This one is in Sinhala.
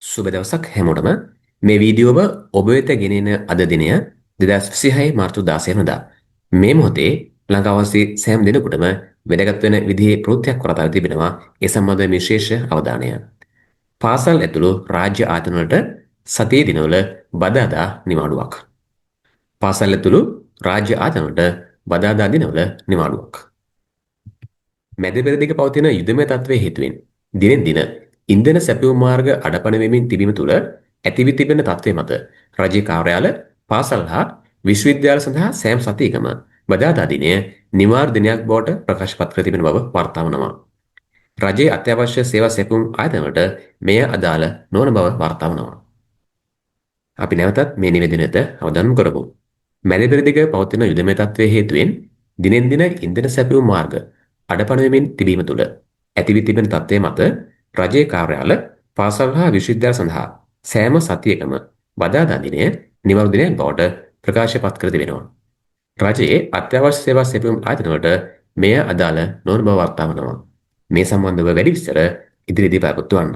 සුබ දවසක් හැමෝටම මේ වීඩියෝව ඔබ වෙත ගෙනෙන අද දිනය 2026 මාර්තු 16 වෙනිදා. මේ මොහොතේ ලංකාවාසී සෑම දිනකටම වැදගත් වෙන විදිහේ ප්‍රවෘත්තියක් කරලා තිබෙනවා. ඒ සම්බන්ධ විශේෂ අවධානය. පාසල් ඇතුළු රාජ්‍ය ආයතන වලට සතියේ දිනවල බදාදා නිවාඩුවක්. පාසල් ඇතුළු රාජ්‍ය ආයතන වලට බදාදා දිනවල නිවාඩුවක්. මැද පෙරදිග පවතින යුදමය තත්ත්වයේ හේතුවෙන් දිනෙන් දින ඉන්ධන සැපයුම් මාර්ග අඩපණ වෙමින් තිබීම තුළ ඇතිවී තිබෙන තත්ත්වය මත රජයේ කාර්යාල, පාසල් හා විශ්වවිද්‍යාල සඳහා සෑම සතියකම බදාදා දිනය නිවාඩු දිනයක් බවට ප්‍රකාශ පත් කර තිබෙන බව වාර්තා වනවා. රජයේ අත්‍යවශ්‍ය සේවා සැපයුම් ආයතන වලට මෙය අදාළ නොවන බව වාර්තා වනවා. අපි නැවතත් මේ නිවේදනයට අවධානය කරමු. මැද පෙරදිග පවතින යුදමය තත්ත්වයේ හේතුවෙන් දිනෙන් දින ඉන්ධන සැපයුම් මාර්ග අඩපණ වෙමින් තිබීම තුළ ඇතිවී තිබෙන තත්ත්වය මත රජයේ කාර්යාල, පාසල් හා විශ්වවිද්‍යාල සඳහා සෑම සතියකම බදාදා දිනය නිවාඩු දිනයක් බවට ප්‍රකාශ පත් කර තිබෙනවා. රජයේ අත්‍යවශ්‍ය සේවා සැපයුම් ආයතන වලට මෙය අදාළ නොවන බව වාර්තා වනවා. මේ සම්බන්ධව වැඩි විස්තර ඉදිරියේදී බලාපොරොත්තු වන්න.